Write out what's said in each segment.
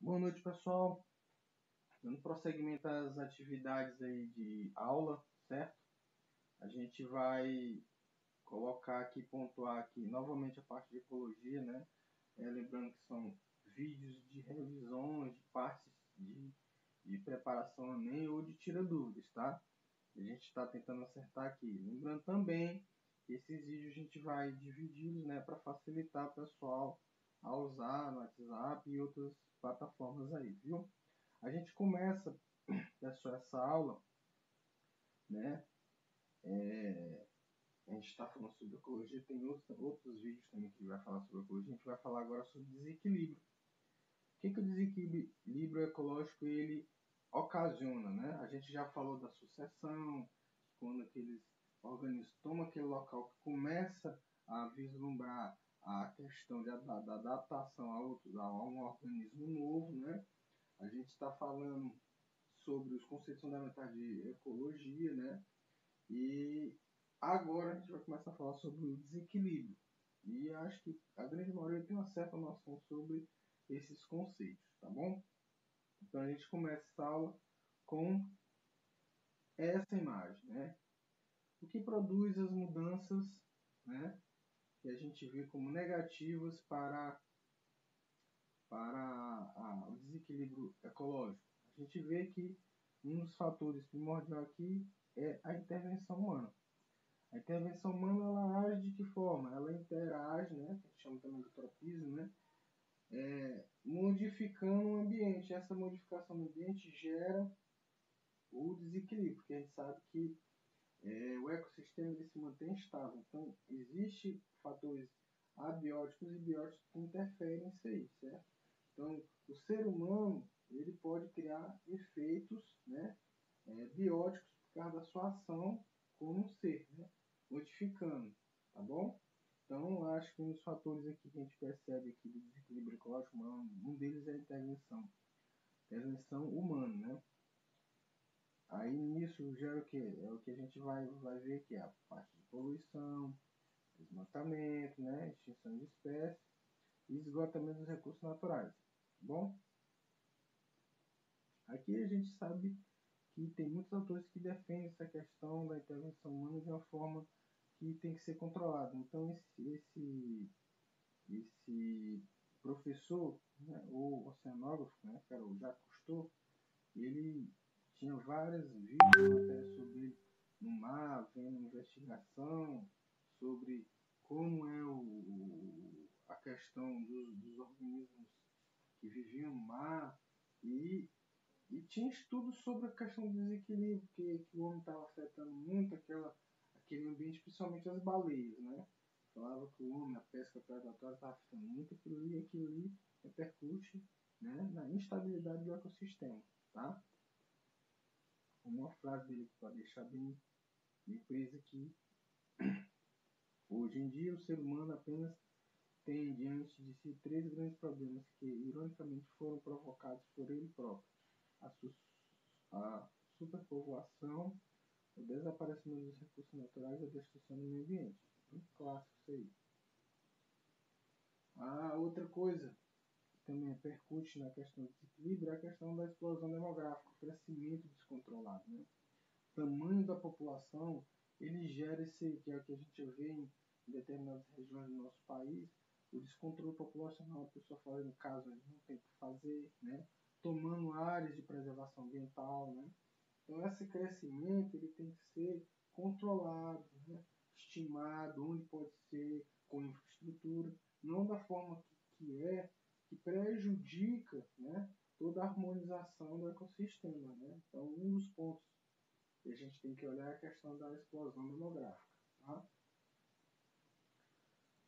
Boa noite, pessoal. Dando prosseguimento às atividades aí de aula, certo? A gente vai colocar aqui, pontuar aqui novamente a parte de ecologia, né? Lembrando que são vídeos de revisões, de partes de preparação Enem ou de tira dúvidas, tá? A gente está tentando acertar aqui. Lembrando também que esses vídeos a gente vai dividi-los, né, para facilitar o pessoal a usar no WhatsApp e outras plataformas aí, viu? A gente começa, pessoal, essa aula, né? A gente está falando sobre ecologia, tem outros vídeos também que vai falar sobre ecologia. A gente vai falar agora sobre desequilíbrio. O que o desequilíbrio ecológico ele ocasiona, né? A gente já falou da sucessão, quando aqueles organismos tomam aquele local que começa a vislumbrar a questão da adaptação a um organismo novo, né? A gente está falando sobre os conceitos fundamentais de ecologia, né? E agora a gente vai começar a falar sobre o desequilíbrio. E acho que a grande maioria tem uma certa noção sobre esses conceitos, tá bom? Então a gente começa essa aula com essa imagem, né? O que produz as mudanças, né, que a gente vê como negativas para o desequilíbrio ecológico. A gente vê que um dos fatores primordiais aqui é a intervenção humana. A intervenção humana ela age de que forma? Ela interage, né, que a gente chama também de tropismo, né, modificando o ambiente. Essa modificação do ambiente gera o desequilíbrio, porque a gente sabe que o ecossistema ele se mantém estável. Então, existem fatores abióticos e bióticos que interferem nisso aí, certo? Então, o ser humano ele pode criar efeitos, né, bióticos por causa da sua ação como um ser, né, modificando, tá bom? Então, acho que um dos fatores aqui que a gente percebe aqui do desequilíbrio ecológico humano, um deles é a intervenção humana, né? Aí nisso gera o que? É o que a gente vai ver que é a parte de poluição, desmatamento, né, extinção de espécies e esgotamento dos recursos naturais. Tá bom? Aqui a gente sabe que tem muitos autores que defendem essa questão da intervenção humana de uma forma que tem que ser controlada. Então esse professor, né, ou oceanógrafo, né, que era o Jacques Cousteau, ele tinha várias vídeos sobre ele no mar, vendo investigação sobre como é a questão dos organismos que viviam no mar e tinha estudos sobre a questão do desequilíbrio que o homem estava afetando muito aquele ambiente, principalmente as baleias, né? Falava que o homem, a pesca predatória estava afetando muito aquilo ali repercute, né, na instabilidade do ecossistema, tá? Uma frase dele para deixar bem presa aqui. Hoje em dia, o ser humano apenas tem diante de si três grandes problemas que, ironicamente, foram provocados por ele próprio: a superpovoação, o desaparecimento dos recursos naturais e a destruição do meio ambiente. Muito clássico isso aí. A outra coisa que também repercute na questão do desequilíbrio é a questão da explosão demográfica, o crescimento descontrolado, né? O tamanho da população ele gera esse, que é o que a gente vê em determinadas regiões do nosso país, o descontrole populacional, a pessoa fazendo caso onde não tem o que fazer, né? Tomando áreas de preservação ambiental, né? Então esse crescimento ele tem que ser controlado, né? Estimado, onde pode ser, com infraestrutura, não da forma que prejudica, né, toda a harmonização do ecossistema, né? Então um dos pontos que a gente tem que olhar é a questão da explosão demográfica, tá?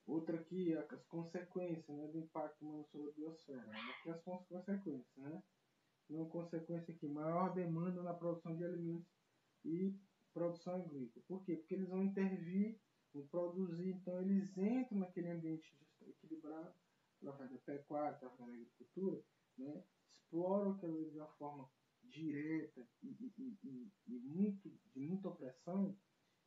Outra aqui, as consequências, né, do impacto humano sobre a biosfera. Aqui as consequências, né? Uma consequência aqui, maior demanda na produção de alimentos e produção agrícola. Por quê? Porque eles vão intervir, vão produzir, então eles entram naquele ambiente equilibrado, através da pecuária, através da agricultura, né? Exploram aquilo de uma forma direta de muita opressão,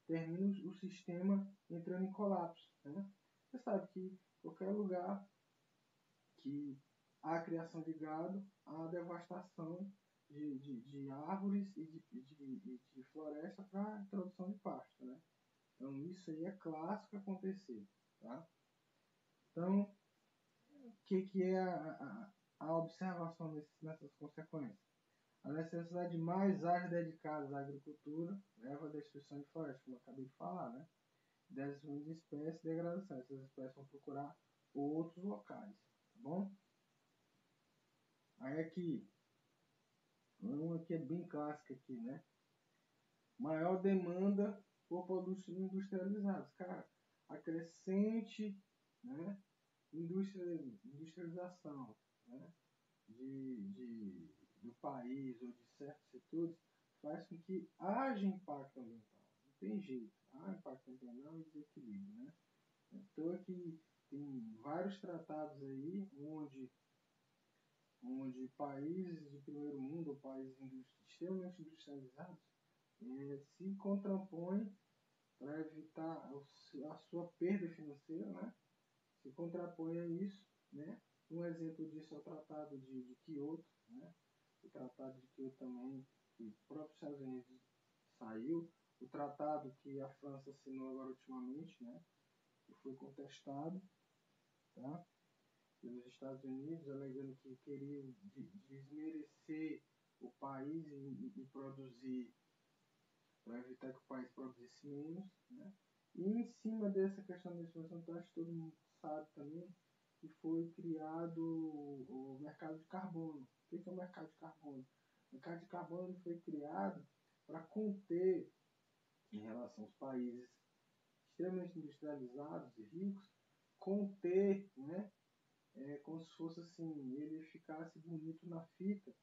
termina o sistema entrando em colapso, né? Você sabe que qualquer lugar que a criação de gado, a devastação de árvores e de floresta para a introdução de pasto, né? Então isso aí é clássico acontecer, tá? Então, o que é a observação nessas consequências? A necessidade de mais áreas dedicadas à agricultura leva à destruição de florestas, como eu acabei de falar, né? Desenvolvimento de espécies e degradação. Essas espécies vão procurar outros locais, tá bom? Aí aqui, uma que é bem clássica aqui, né? Maior demanda por produtos industrializados. Cara, a crescente, né, industrialização, né, do país ou de certos setores faz com que haja impacto ambiental. Não tem jeito. Há impacto ambiental e desequilíbrio, né? Então aqui tem vários tratados aí onde países de primeiro mundo ou países extremamente industrializados se contrapõem para evitar a sua perda financeira, né? Se contrapõe a isso, né? Um exemplo disso é o Tratado de Kyoto, né? O Tratado de Kyoto também, que o próprio Estados Unidos saiu, o tratado que a França assinou agora ultimamente, né? Que foi contestado, tá? Pelos Estados Unidos, alegando que queriam desmerecer o país e produzir, para evitar que o país produzisse menos, né? E em cima dessa questão da exploração, acho que todo mundo sabe também que foi criado o mercado de carbono. O que é o mercado de carbono? O mercado de carbono foi criado para conter, em relação aos países extremamente industrializados e ricos, conter, né, como se fosse assim, ele ficasse bonito na fita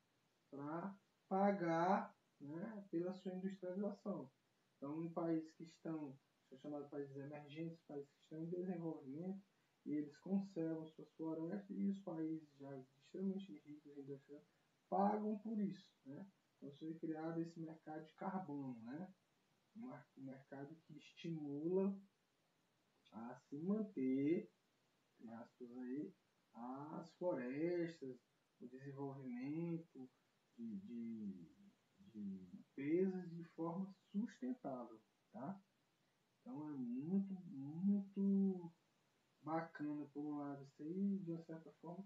para pagar, né, pela sua industrialização. Então, em países que estão, são chamados países emergentes, países que estão em desenvolvimento, e eles conservam suas florestas, e os países já extremamente ricos e industrializados pagam por isso, né? Então, foi criado esse mercado de carbono, né? Um mercado que estimula a se manter, em aspas aí, as florestas, o desenvolvimento de empresas de forma sustentável, tá? Então é muito bacana, por um lado, isso aí, de uma certa forma,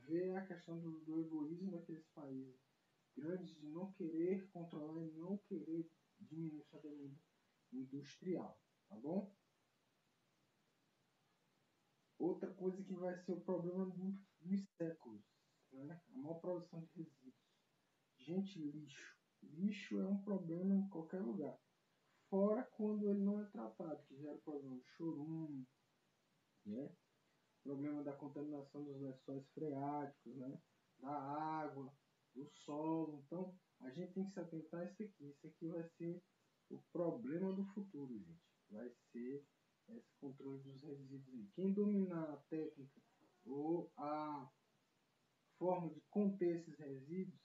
ver a questão do egoísmo daqueles países grandes de não querer controlar e não querer diminuir sua demanda industrial, tá bom? Outra coisa que vai ser o problema dos séculos, né? A maior produção de resíduos. Gente, lixo. Lixo é um problema em qualquer lugar. Fora quando ele não é tratado, que gera problema de chorume, né? Problema da contaminação dos lençóis freáticos, né? Da água, do solo. Então, a gente tem que se atentar a isso aqui. Isso aqui vai ser o problema do futuro, gente. Vai ser esse controle dos resíduos. Quem dominar a técnica ou a forma de conter esses resíduos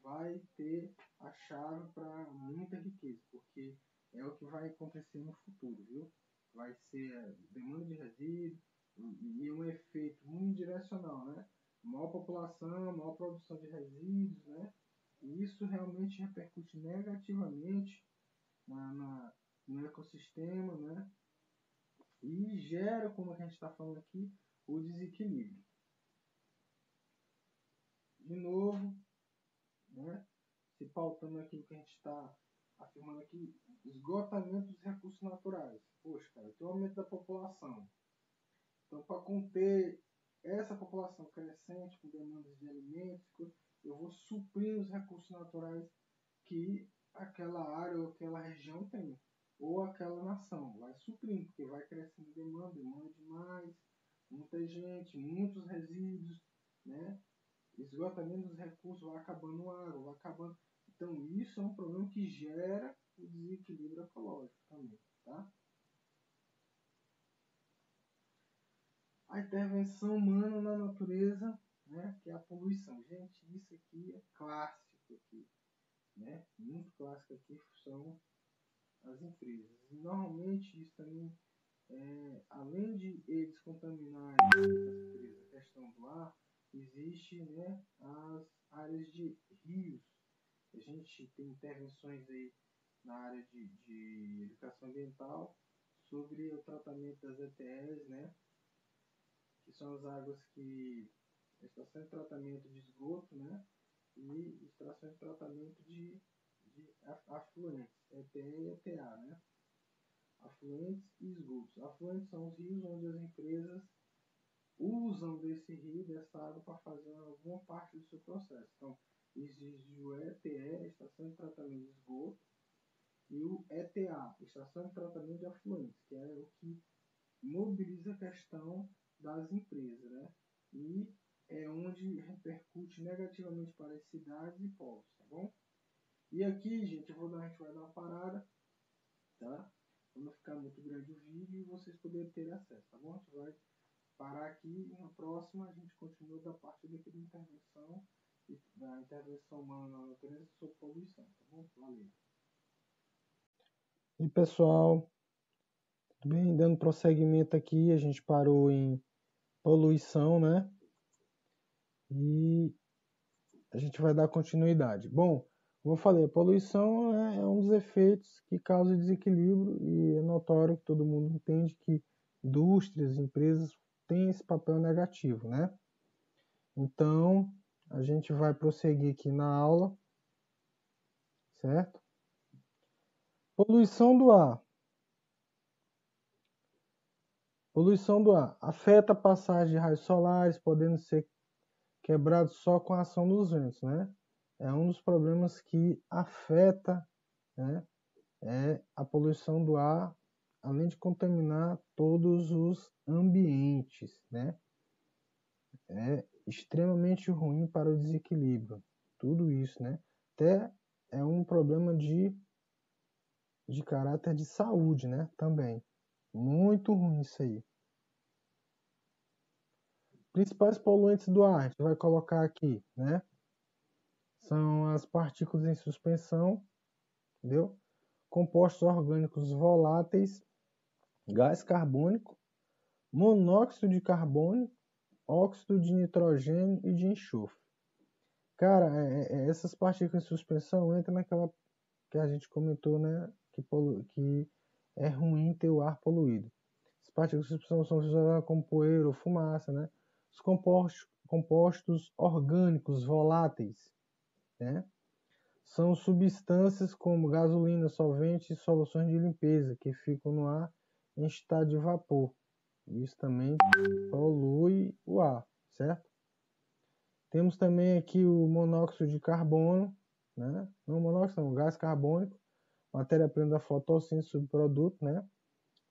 vai ter a chave para muita riqueza, porque é o que vai acontecer no futuro, viu? Vai ser a demanda de resíduos e um efeito unidirecional, né? Maior população, maior produção de resíduos, né? E isso realmente repercute negativamente no ecossistema, né? E gera, como a gente está falando aqui, o desequilíbrio. De novo, né, se pautando aquilo que a gente está afirmando aqui, esgotamento dos recursos naturais. Poxa, cara, tem um aumento da população. Então, para conter essa população crescente, com demandas de alimentos, eu vou suprir os recursos naturais que aquela área ou aquela região tem, ou aquela nação. Vai suprindo, porque vai crescendo demanda demais, muita gente, muitos resíduos, né? Esgotamento dos recursos, vai acabando a água, vai acabando. Então, isso é um problema que gera o desequilíbrio ecológico também, tá? A intervenção humana na natureza, né, que é a poluição. Gente, isso aqui é clássico aqui, né? Muito clássico aqui são as empresas. E, normalmente, isso também, além de eles contaminarem as empresas, a questão do ar, existe, né, as áreas de rios. A gente tem intervenções aí na área de educação ambiental sobre o tratamento das ETEs, né, que são as águas que estação de tratamento de esgoto, né, e estação de tratamento de afluentes, ETE e ETA, né, afluentes e esgotos. Afluentes são os rios onde as empresas usam desse rio, dessa água, para fazer alguma parte do seu processo. Então, existe o ETE, Estação de Tratamento de Esgoto, e o ETA, Estação de Tratamento de Afluentes, que é o que mobiliza a questão das empresas, né? E é onde repercute negativamente para as cidades e povos, tá bom? E aqui, gente, a gente vai dar uma parada, tá? Para não ficar muito grande o vídeo e vocês poderem ter acesso, tá bom? A gente vai parar aqui e na próxima a gente continua da parte daqui da intervenção humana na natureza sobre poluição, tá bom? Valeu! E pessoal, bem, dando prosseguimento aqui, a gente parou em poluição, né? E a gente vai dar continuidade. Bom, como eu falei, a poluição é um dos efeitos que causa desequilíbrio e é notório que todo mundo entende que indústrias, empresas têm esse papel negativo, né? Então, a gente vai prosseguir aqui na aula, certo? Poluição do ar. Poluição do ar afeta a passagem de raios solares, podendo ser quebrado só com a ação dos ventos, né? É um dos problemas que afeta, né, a poluição do ar, além de contaminar todos os ambientes, né? É extremamente ruim para o desequilíbrio, tudo isso, né? Até é um problema de caráter de saúde, né? Também. Muito ruim isso aí. Principais poluentes do ar, a gente vai colocar aqui, né? São as partículas em suspensão, entendeu? Compostos orgânicos voláteis, gás carbônico, monóxido de carbono, óxido de nitrogênio e de enxofre. Cara, essas partículas em suspensão entram naquela que a gente comentou, né? Que é ruim ter o ar poluído. As partículas de suspensão são usadas como poeira ou fumaça, né? Os compostos orgânicos voláteis, né? São substâncias como gasolina, solvente e soluções de limpeza que ficam no ar em estado de vapor. Isso também polui o ar, certo? Temos também aqui o monóxido de carbono, né? Não monóxido, não, gás carbônico, matéria-prima da fotossíntese, subproduto, né?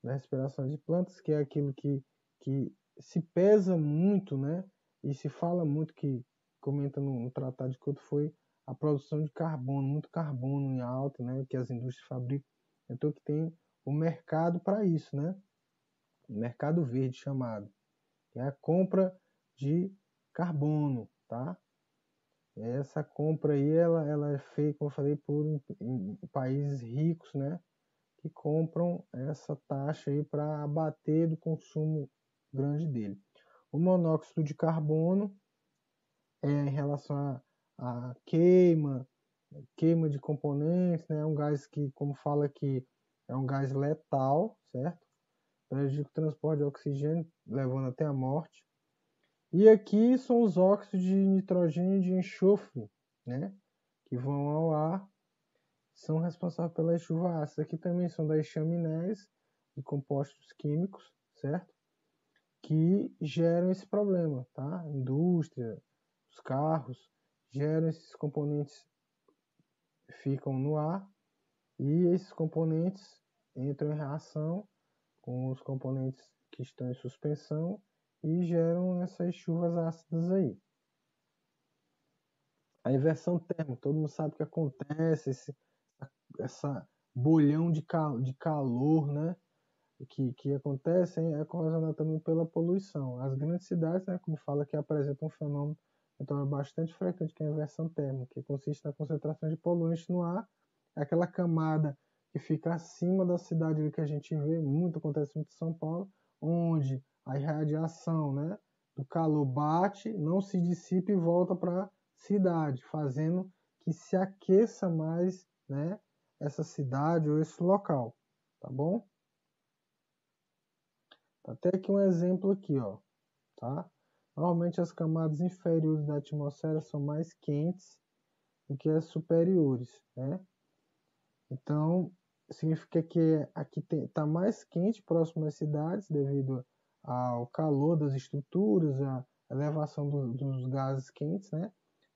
Da respiração de plantas, que é aquilo que se pesa muito, né? E se fala muito, que comenta no Tratado de Kyoto, foi a produção de carbono, muito carbono em alta, né? Que as indústrias fabricam. Então que tem o mercado para isso, né? O mercado verde chamado, que é a compra de carbono, tá? Essa compra aí, ela é feita, como eu falei, em países ricos, né? Que compram essa taxa aí para abater do consumo grande dele. O monóxido de carbono é em relação a queima de componentes, né? É um gás que, como fala aqui, é um gás letal, certo? Prejudica o transporte de oxigênio, levando até a morte. E aqui são os óxidos de nitrogênio e de enxofre, né? Que vão ao ar, são responsáveis pela chuva ácida. Aqui também são das chaminés e compostos químicos, certo? Que geram esse problema, tá? A indústria, os carros geram esses componentes, ficam no ar, e esses componentes entram em reação com os componentes que estão em suspensão e geram essas chuvas ácidas aí. A inversão térmica, todo mundo sabe o que acontece, essa bolhão de calor, né? Que acontece é ocasionado também pela poluição. As grandes cidades, né, como fala, que apresentam um fenômeno então, bastante frequente, que é a inversão térmica, que consiste na concentração de poluentes no ar, aquela camada que fica acima da cidade que a gente vê, acontece muito em São Paulo, onde a irradiação, né, do calor bate, não se dissipa e volta para a cidade, fazendo que se aqueça mais, né, essa cidade ou esse local, tá bom? Até aqui um exemplo aqui, ó, tá? Normalmente as camadas inferiores da atmosfera são mais quentes do que as superiores, né? Então, significa que aqui está mais quente próximo às cidades devido ao calor das estruturas, a elevação dos gases quentes, né?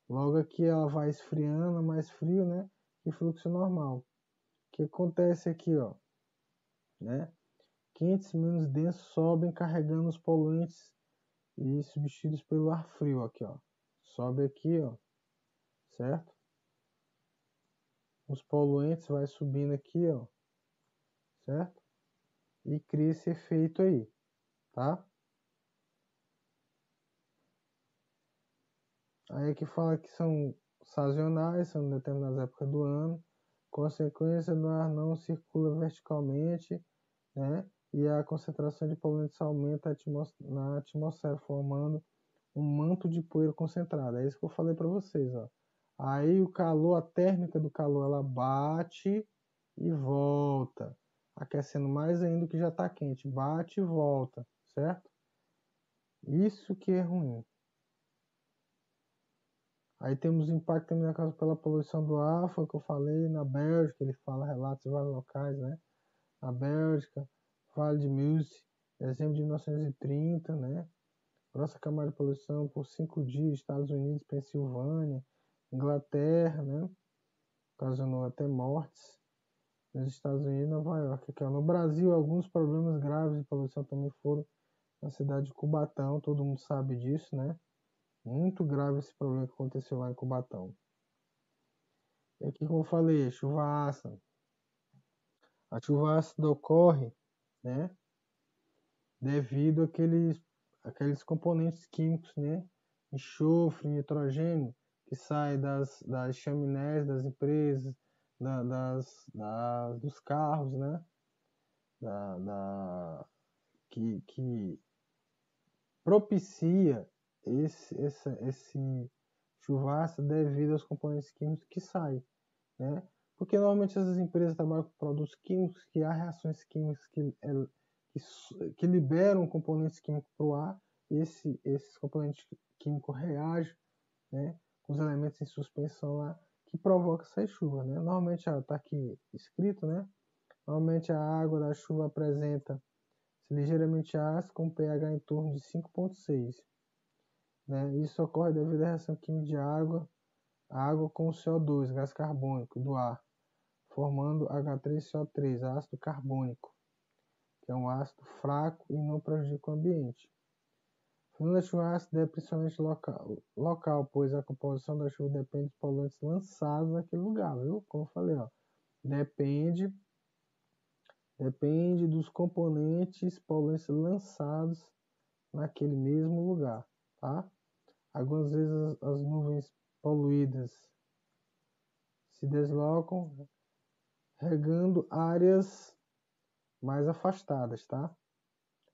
Logo aqui ela vai esfriando, mais frio, né? E fluxo normal. O que acontece aqui, ó, né? Quentes menos densos sobem carregando os poluentes e substituídos pelo ar frio aqui, ó. Sobe aqui, ó, certo? Os poluentes vai subindo aqui, ó, certo? E cria esse efeito aí, tá? Aí aqui fala que são sazonais, são em determinadas épocas do ano. Consequência do ar não circula verticalmente, né? E a concentração de poluentes aumenta na atmosfera, formando um manto de poeira concentrada. É isso que eu falei para vocês, ó. Aí o calor, a térmica do calor, ela bate e volta, aquecendo mais ainda o que já está quente. Bate e volta, certo? Isso que é ruim. Aí temos impacto também na causa pela poluição do ar, foi o que eu falei, na Bélgica, ele fala relatos em vários locais, né? Na Bélgica, Vale de Meuse, dezembro de 1930, né? Grossa camada de poluição por 5 dias, Estados Unidos, Pensilvânia, Inglaterra, né? Ocasionou até mortes. Nos Estados Unidos, Nova York. Aqui, ó. No Brasil, alguns problemas graves de poluição também foram na cidade de Cubatão, todo mundo sabe disso, né? Muito grave esse problema que aconteceu lá em Cubatão. E aqui, como eu falei, chuva ácida. A chuva ácida ocorre, né, devido àqueles componentes químicos, né, enxofre, nitrogênio, que sai das chaminés das empresas, dos carros, né, que propicia esse chuva ácida devido aos componentes químicos que saem, né? Porque normalmente essas empresas trabalham com produtos químicos que há reações químicas que liberam componentes químicos para o ar, e esses componentes químicos reagem, né, com os elementos em suspensão lá, que provoca essa chuva, né? Normalmente está aqui escrito, né? Normalmente a água da chuva apresenta-se ligeiramente ácida com pH em torno de 5,6, né? Isso ocorre devido à reação química de água com CO2, gás carbônico do ar, formando H3CO3, ácido carbônico, que é um ácido fraco e não prejudica o ambiente. O fenômeno da chuva ácida é principalmente local, pois a composição da chuva depende dos poluentes lançados naquele lugar, viu? Como eu falei, ó, depende dos componentes poluentes lançados naquele mesmo lugar, tá? Algumas vezes as nuvens poluídas se deslocam regando áreas mais afastadas, tá?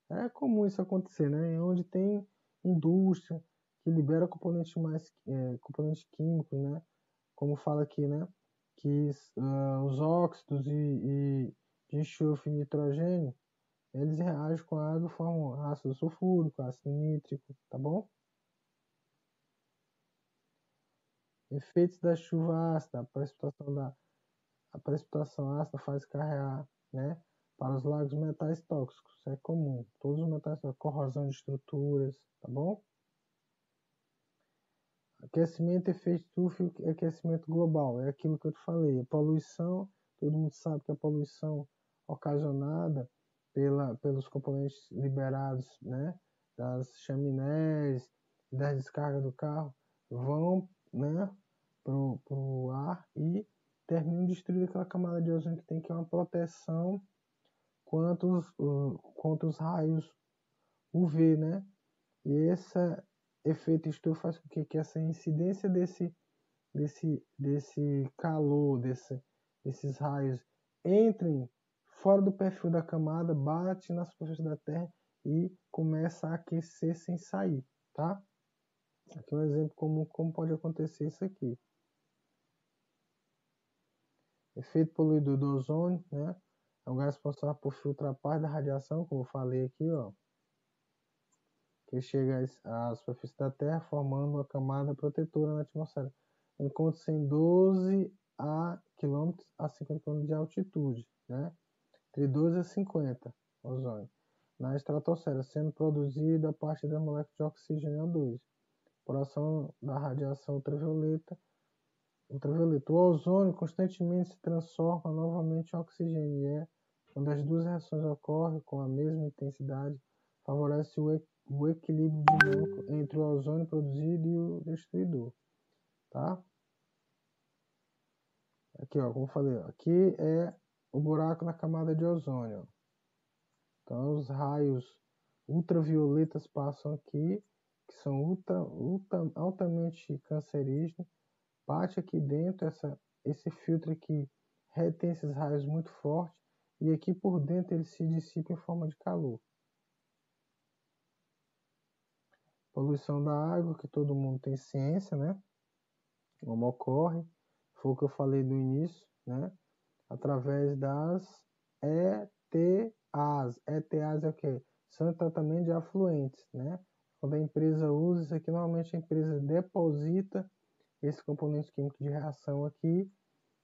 É comum isso acontecer, né? Onde tem indústria que libera componentes componentes químicos, né? Como fala aqui, né? Que os óxidos de enxofre e nitrogênio, eles reagem com a água e formam ácido sulfúrico, ácido nítrico, tá bom? Efeitos da chuva ácida, a precipitação ácida faz carregar, né, para os lagos metais tóxicos. Isso é comum. Todos os metais tóxicos, corrosão de estruturas, tá bom? Aquecimento, efeito estufa e aquecimento global. É aquilo que eu te falei. A poluição, todo mundo sabe que a poluição ocasionada pelos componentes liberados, né, das chaminés, das descargas do carro, vão, né, pro ar e terminam destruindo aquela camada de ozônio que tem, que é uma proteção contra os raios UV, né? E esse efeito estufa faz com que essa incidência desse calor, desses raios entrem fora do perfil da camada, bate na superfície da Terra e começa a aquecer sem sair, tá? Aqui um exemplo como pode acontecer isso aqui. Efeito poluidor do ozônio, né? É um gás responsável por filtrar parte da radiação, como eu falei aqui, ó, que chega à superfície da Terra, formando uma camada protetora na atmosfera. Encontra-se em 12 km a 50 km de altitude, né? Entre 12 a 50, ozônio, na estratosfera, sendo produzido a partir da molécula de oxigênio O2, por ação da radiação ultravioleta. O ozônio constantemente se transforma novamente em oxigênio e é quando as duas reações ocorrem com a mesma intensidade, favorece o equilíbrio dinâmico entre o ozônio produzido e o destruidor, tá? Aqui, ó, como eu falei, ó, aqui é o buraco na camada de ozônio, ó. Então, os raios ultravioletas passam aqui, que são altamente cancerígenos, bate aqui dentro, esse filtro aqui retém esses raios muito fortes, e aqui por dentro ele se dissipa em forma de calor. Poluição da água, que todo mundo tem ciência, né? Como ocorre, foi o que eu falei no início, né? Através das ETAs. ETAs é o quê? São tratamento de afluentes, né? Quando a empresa usa isso aqui, normalmente a empresa deposita esse componente químico de reação aqui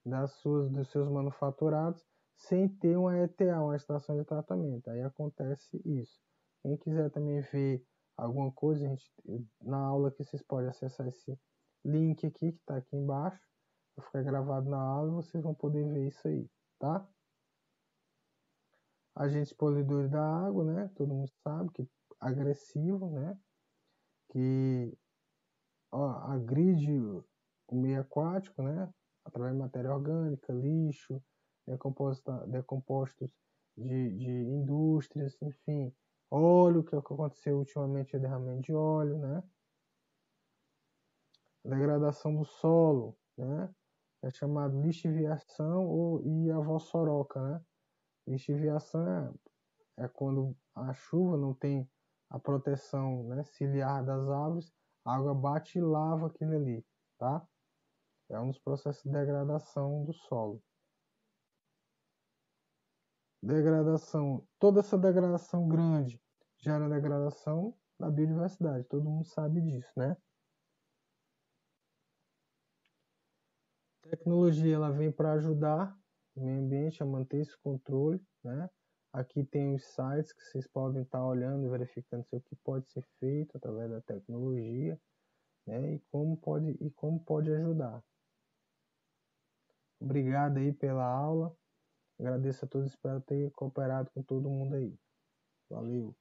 dos seus manufaturados sem ter uma ETA, uma estação de tratamento. Aí acontece isso. Quem quiser também ver alguma coisa, na aula aqui vocês podem acessar esse link aqui que está aqui embaixo, vai ficar gravado na aula e vocês vão poder ver isso aí, tá? Agentes poluidores da água, né? Todo mundo sabe que agressivo, né? Que agride o meio aquático, né? Através de matéria orgânica, lixo, decompostos de indústrias, enfim, óleo, que é o que aconteceu ultimamente, o derramamento de óleo, né? Degradação do solo, né? É chamado lixiviação e a vossoroca, né? Lixiviação é quando a chuva não tem a proteção, né, ciliar das árvores, a água bate e lava aquilo ali, tá? É um dos processos de degradação do solo. Degradação, toda essa degradação grande gera degradação da biodiversidade, todo mundo sabe disso, né? A tecnologia ela vem para ajudar o meio ambiente a manter esse controle, né? Aqui tem os sites que vocês podem estar olhando e verificando o que pode ser feito através da tecnologia, né? E como pode ajudar. Obrigado aí pela aula. Agradeço a todos, espero ter cooperado com todo mundo aí. Valeu!